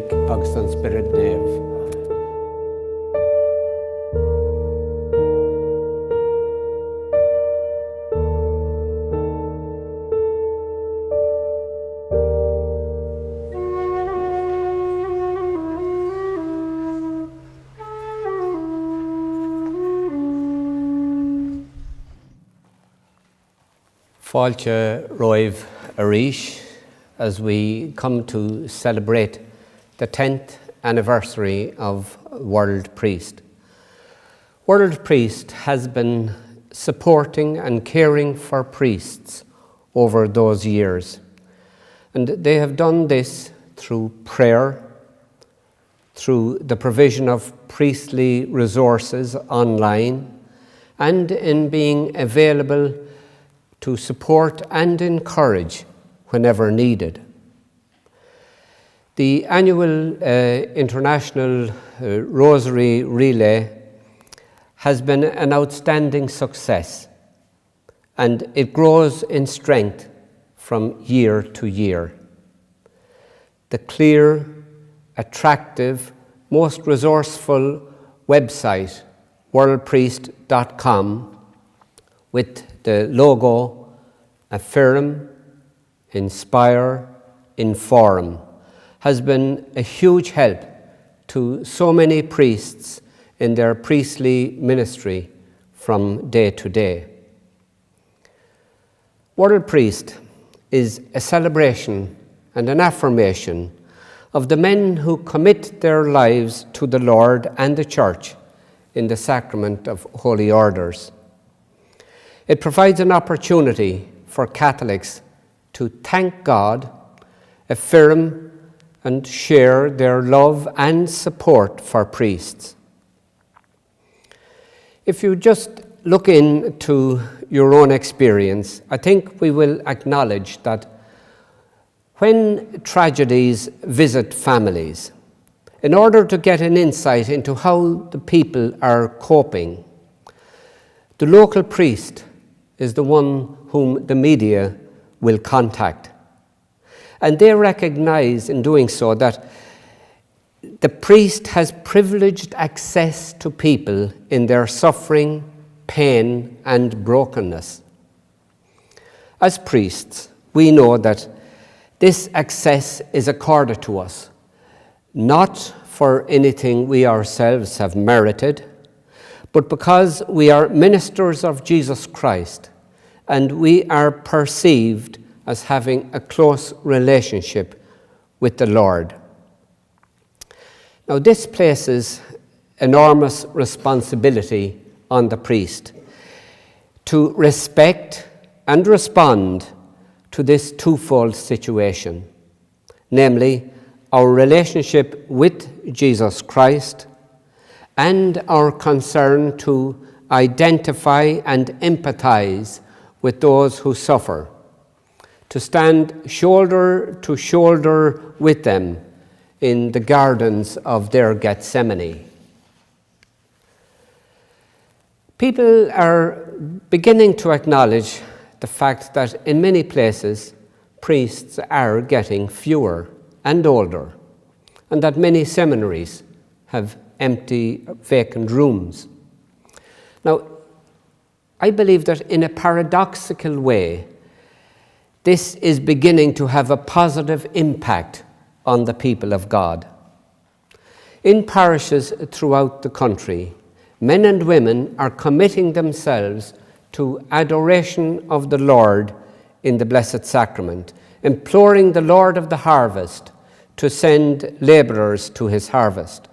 Gaelic agus an Spirit Nave. Fáilte roimh arís as we come to celebrate the 10th anniversary of Worldpriest. Worldpriest has been supporting and caring for priests over those years, and they have done this through prayer, through the provision of priestly resources online, and in being available to support and encourage whenever needed. The annual International Rosary Relay has been an outstanding success, and it grows in strength from year to year. The clear, attractive, most resourceful website, worldpriest.com, with the logo Affirm, Inspire, Inform, has been a huge help to so many priests in their priestly ministry from day to day. Worldpriest is a celebration and an affirmation of the men who commit their lives to the Lord and the Church in the sacrament of holy orders. It provides an opportunity for Catholics to thank God, affirm and share their love and support for priests. If you just look into your own experience, I think we will acknowledge that when tragedies visit families, in order to get an insight into how the people are coping, the local priest is the one whom the media will contact. And they recognize in doing so that the priest has privileged access to people in their suffering, pain, and brokenness. As priests, we know that this access is accorded to us, not for anything we ourselves have merited, but because we are ministers of Jesus Christ and we are perceived as having a close relationship with the Lord. Now, this places enormous responsibility on the priest to respect and respond to this twofold situation, namely our relationship with Jesus Christ and our concern to identify and empathize with those who suffer, to stand shoulder to shoulder with them in the gardens of their Gethsemane. People are beginning to acknowledge the fact that in many places priests are getting fewer and older, and that many seminaries have empty, vacant rooms. Now, I believe that in a paradoxical way, this is beginning to have a positive impact on the people of God. In parishes throughout the country, men and women are committing themselves to adoration of the Lord in the Blessed Sacrament, imploring the Lord of the harvest to send labourers to his harvest.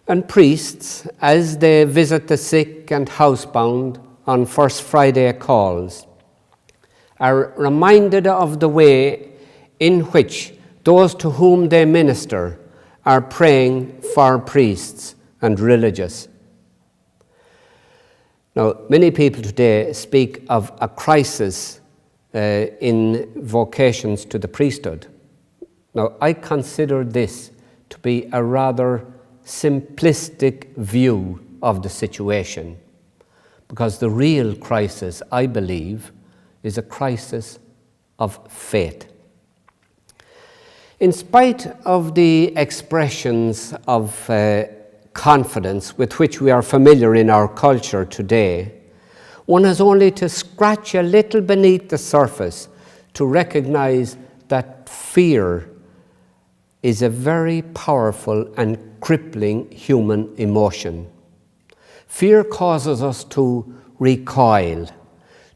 And priests, as they visit the sick and housebound on First Friday calls, are reminded of the way in which those to whom they minister are praying for priests and religious. Now, many people today speak of a crisis in vocations to the priesthood. Now, I consider this to be a rather simplistic view of the situation, because the real crisis, I believe, is a crisis of faith. In spite of the expressions of confidence with which we are familiar in our culture today, one has only to scratch a little beneath the surface to recognize that fear is a very powerful and crippling human emotion. Fear causes us to recoil,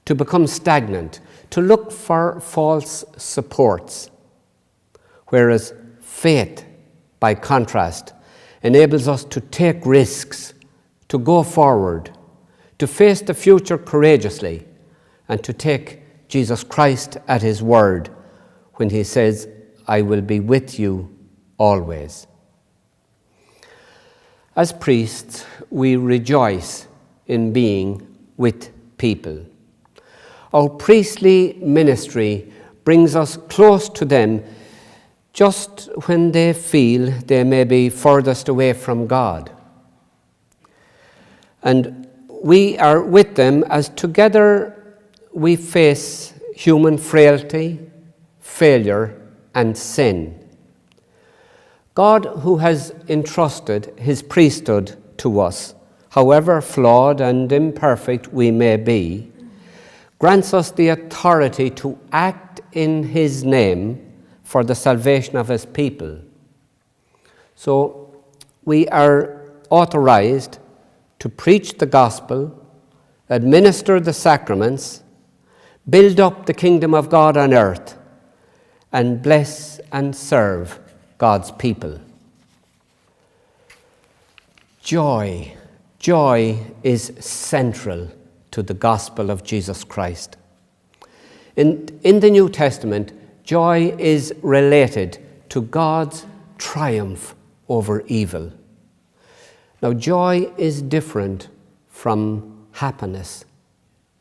to become stagnant, to look for false supports, whereas faith, by contrast, enables us to take risks, to go forward, to face the future courageously, and to take Jesus Christ at his word when he says, "I will be with you always." As priests, we rejoice in being with people. Our priestly ministry brings us close to them just when they feel they may be furthest away from God. And we are with them as together we face human frailty, failure, and sin. God, who has entrusted his priesthood to us, however flawed and imperfect we may be, grants us the authority to act in his name for the salvation of his people. So we are authorized to preach the gospel, administer the sacraments, build up the kingdom of God on earth, and bless and serve God's people. Joy is central to the gospel of Jesus Christ. In the New Testament, joy is related to God's triumph over evil. Now, joy is different from happiness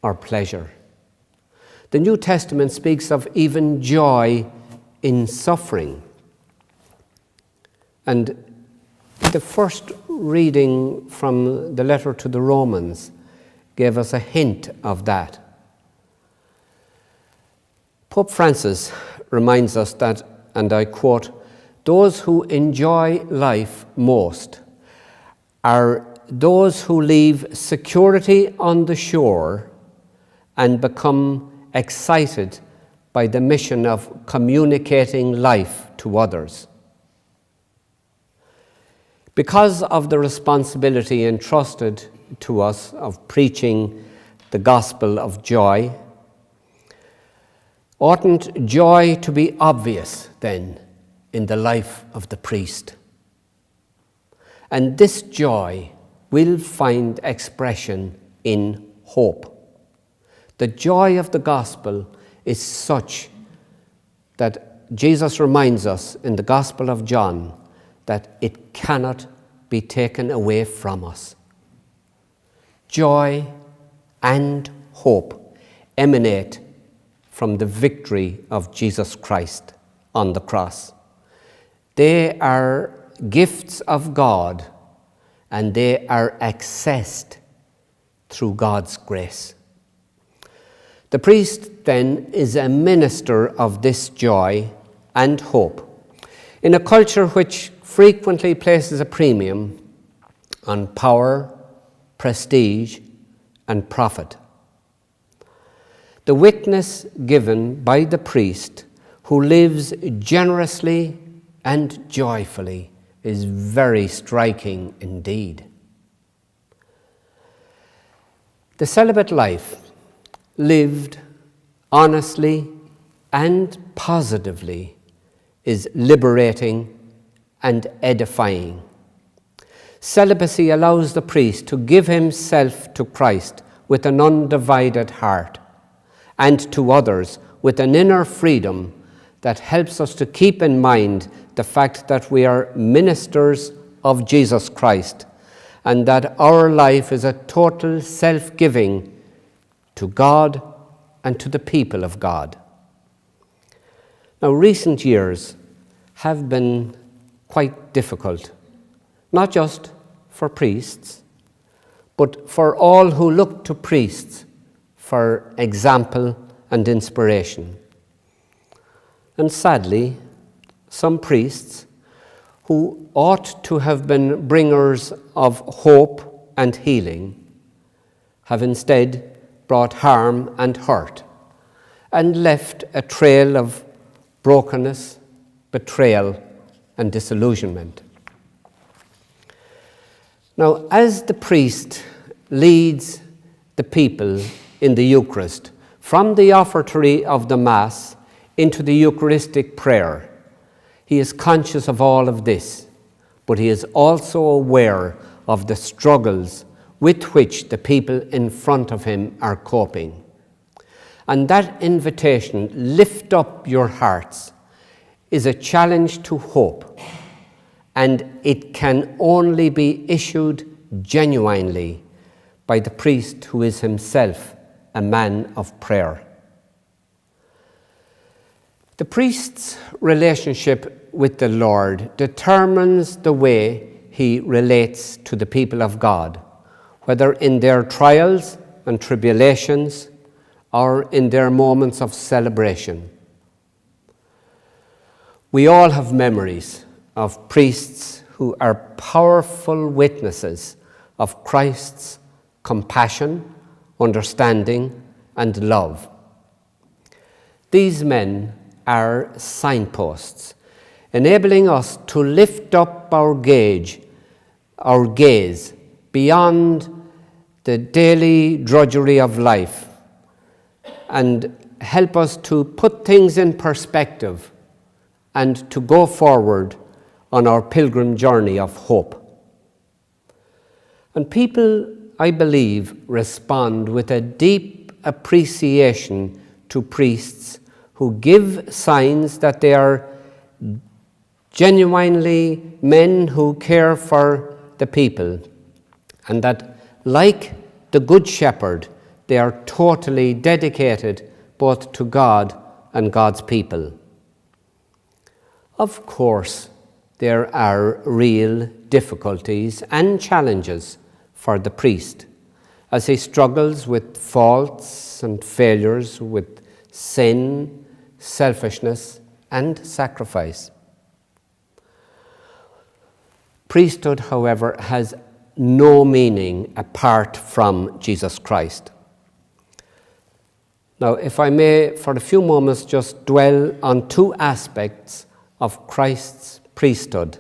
or pleasure. The New Testament speaks of even joy in suffering. And the first reading from the letter to the Romans gave us a hint of that. Pope Francis reminds us that, and I quote, "Those who enjoy life most are those who leave security on the shore and become excited by the mission of communicating life to others." Because of the responsibility entrusted to us of preaching the gospel of joy, oughtn't joy to be obvious then in the life of the priest? And this joy will find expression in hope. The joy of the gospel is such that Jesus reminds us in the Gospel of John that it cannot be taken away from us. Joy and hope emanate from the victory of Jesus Christ on the cross. They are gifts of God, and they are accessed through God's grace. The priest, then, is a minister of this joy and hope in a culture which frequently places a premium on power, prestige, and profit. The witness given by the priest who lives generously and joyfully is very striking indeed. The celibate life, lived honestly and positively, is liberating and edifying. Celibacy allows the priest to give himself to Christ with an undivided heart, and to others with an inner freedom that helps us to keep in mind the fact that we are ministers of Jesus Christ, and that our life is a total self-giving to God and to the people of God. Now, recent years have been quite difficult, not just for priests, but for all who look to priests for example and inspiration. And sadly, some priests who ought to have been bringers of hope and healing have instead brought harm and hurt and left a trail of brokenness, betrayal, and disillusionment. Now, as the priest leads the people in the Eucharist from the offertory of the Mass into the Eucharistic prayer, he is conscious of all of this, but he is also aware of the struggles with which the people in front of him are coping. And that invitation, lift up your hearts, is a challenge to hope, and it can only be issued genuinely by the priest who is himself a man of prayer. The priest's relationship with the Lord determines the way he relates to the people of God, whether in their trials and tribulations or in their moments of celebration. We all have memories of priests who are powerful witnesses of Christ's compassion, understanding, and love. These men are signposts, enabling us to lift up our gaze beyond the daily drudgery of life and help us to put things in perspective and to go forward on our pilgrim journey of hope. And people, I believe, respond with a deep appreciation to priests who give signs that they are genuinely men who care for the people, and that, like the Good Shepherd, they are totally dedicated both to God and God's people. Of course, there are real difficulties and challenges for the priest as he struggles with faults and failures, with sin, selfishness, and sacrifice. Priesthood, however, has no meaning apart from Jesus Christ. Now, if I may, for a few moments, just dwell on two aspects of Christ's priesthood,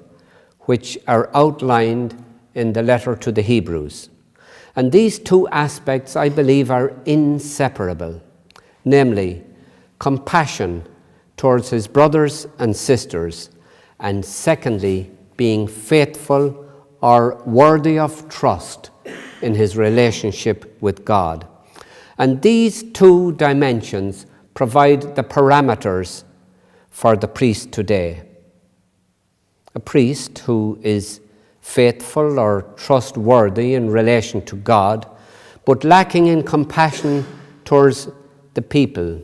which are outlined in the letter to the Hebrews. And these two aspects, I believe, are inseparable, namely, compassion towards his brothers and sisters, and secondly, being faithful or worthy of trust in his relationship with God. And these two dimensions provide the parameters for the priest today. A priest who is faithful or trustworthy in relation to God, but lacking in compassion towards the people,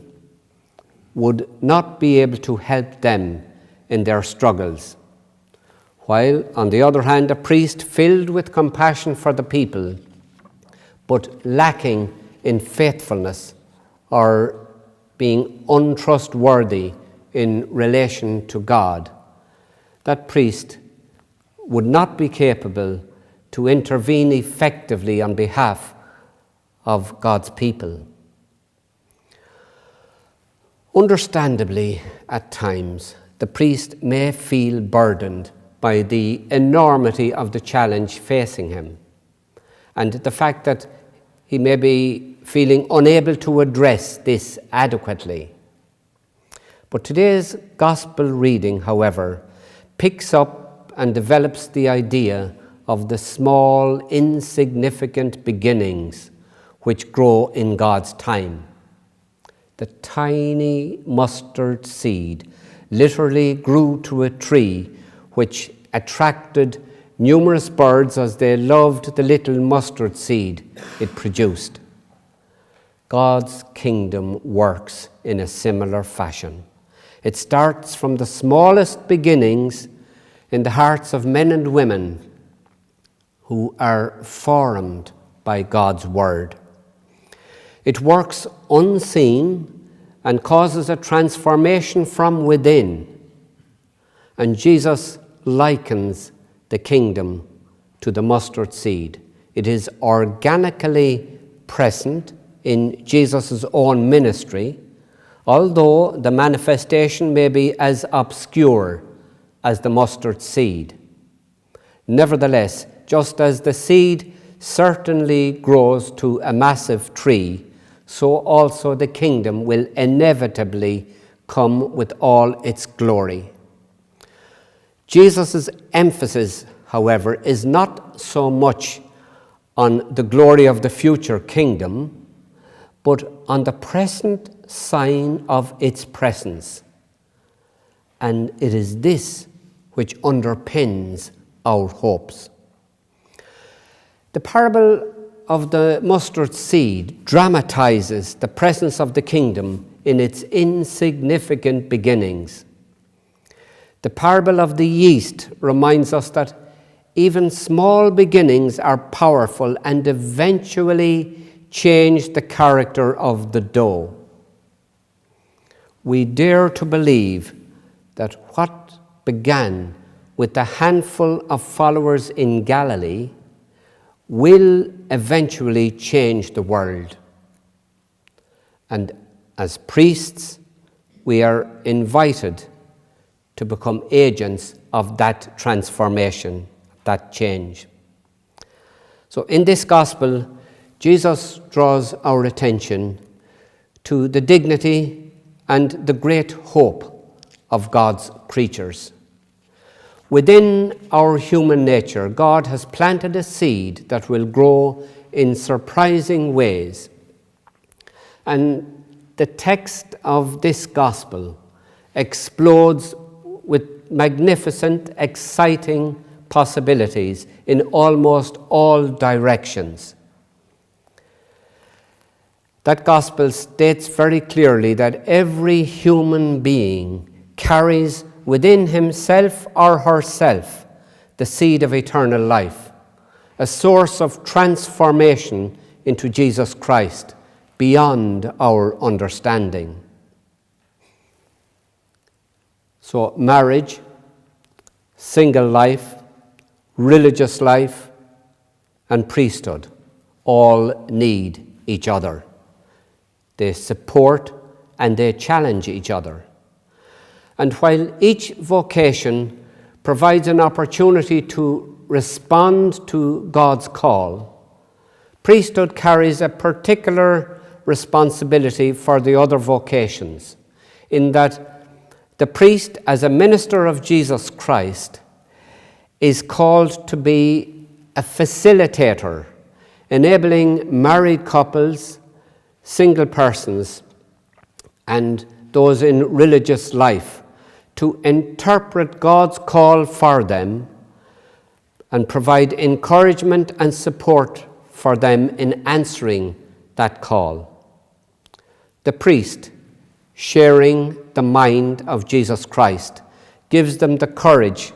would not be able to help them in their struggles. While, on the other hand, a priest filled with compassion for the people, but lacking in faithfulness or being untrustworthy in relation to God, that priest would not be capable to intervene effectively on behalf of God's people. Understandably, at times, the priest may feel burdened by the enormity of the challenge facing him, and the fact that he may be feeling unable to address this adequately. But today's gospel reading, however, picks up and develops the idea of the small, insignificant beginnings which grow in God's time. The tiny mustard seed literally grew to a tree which attracted numerous birds as they loved the little mustard seed it produced. God's kingdom works in a similar fashion. It starts from the smallest beginnings in the hearts of men and women who are formed by God's word. It works unseen and causes a transformation from within. And Jesus likens the kingdom to the mustard seed. It is organically present in Jesus' own ministry, although the manifestation may be as obscure as the mustard seed. Nevertheless, just as the seed certainly grows to a massive tree, so also the kingdom will inevitably come with all its glory. Jesus' emphasis, however, is not so much on the glory of the future kingdom, but on the present sign of its presence. And it is this which underpins our hopes. The parable of the mustard seed dramatizes the presence of the kingdom in its insignificant beginnings. The parable of the yeast reminds us that even small beginnings are powerful and eventually change the character of the dough. We dare to believe that what began with a handful of followers in Galilee will eventually change the world. And as priests, we are invited to become agents of that transformation, that change. So in this gospel, Jesus draws our attention to the dignity and the great hope of God's creatures. Within our human nature, God has planted a seed that will grow in surprising ways. And the text of this gospel explodes with magnificent, exciting possibilities in almost all directions. That gospel states very clearly that every human being carries within himself or herself the seed of eternal life, a source of transformation into Jesus Christ beyond our understanding. So marriage, single life, religious life, and priesthood all need each other. They support and they challenge each other. And while each vocation provides an opportunity to respond to God's call, priesthood carries a particular responsibility for the other vocations, in that the priest, as a minister of Jesus Christ, is called to be a facilitator, enabling married couples, single persons, and those in religious life to interpret God's call for them and provide encouragement and support for them in answering that call. The priest, sharing the mind of Jesus Christ, gives them the courage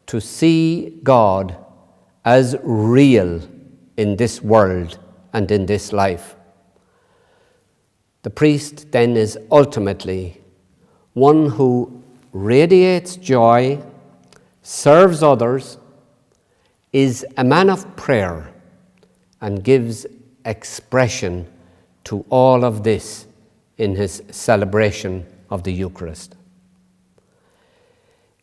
to see God as real in this world and in this life. The priest then is ultimately one who radiates joy, serves others, is a man of prayer, and gives expression to all of this in his celebration of the Eucharist.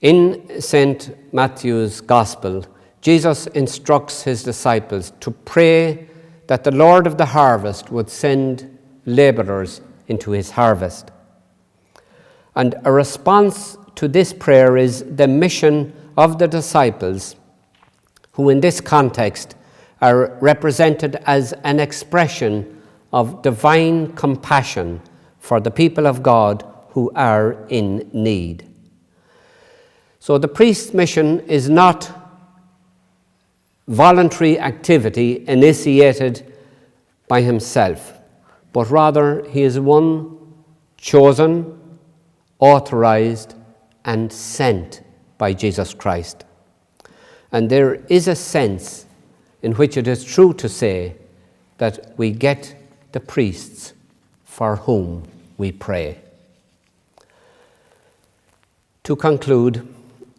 In St. Matthew's Gospel, Jesus instructs his disciples to pray that the Lord of the harvest would send laborers into his harvest. And a response to this prayer is the mission of the disciples, who in this context are represented as an expression of divine compassion for the people of God who are in need. So the priest's mission is not voluntary activity initiated by himself, but rather he is one chosen, authorized, and sent by Jesus Christ. And there is a sense in which it is true to say that we get the priests for whom we pray. To conclude,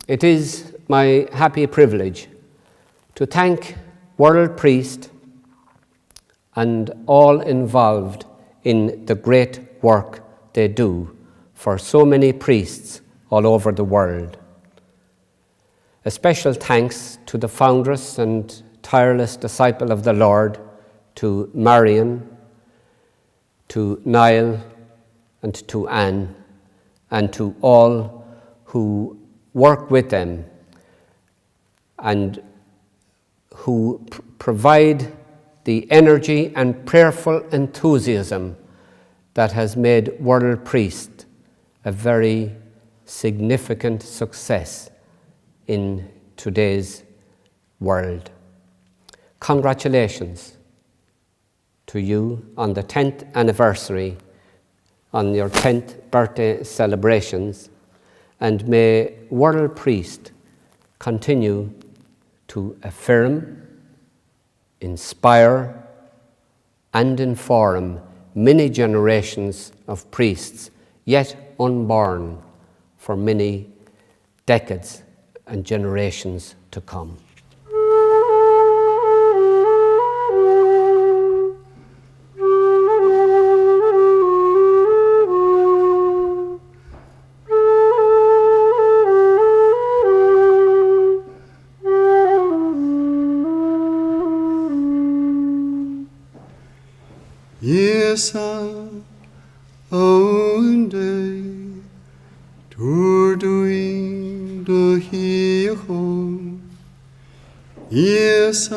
It is my happy privilege to thank Worldpriest and all involved in the great work they do for so many priests all over the world. A special thanks to the foundress and tireless disciple of the Lord, to Marion, to Niall, and to Anne, and to all who work with them and who provide the energy and prayerful enthusiasm that has made Worldpriest a very significant success in today's world. Congratulations to you on the 10th anniversary, on your 10th birthday celebrations, and may Worldpriest continue to affirm, inspire, and inform many generations of priests yet unborn for many decades and generations to come. Yes, own day, to doing the home. Yes,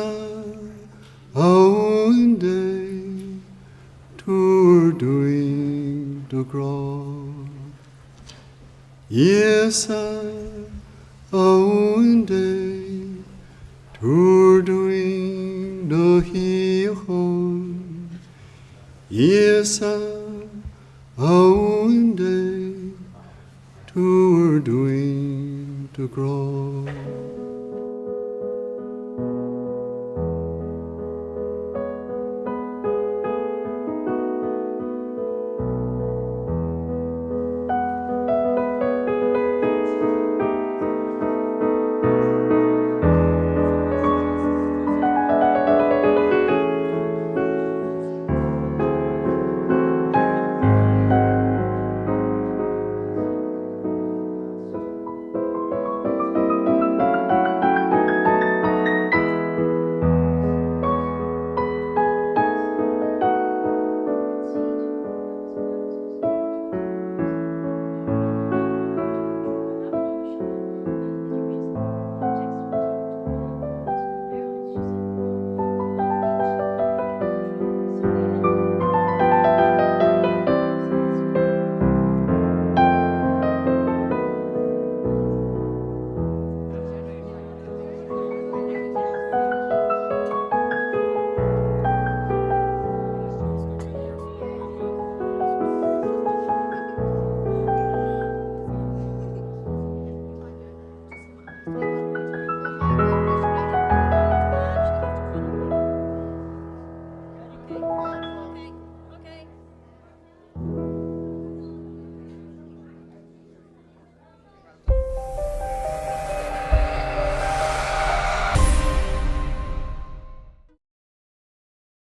own day, to doing the grow. Yes, own day, to doing the home. Yes,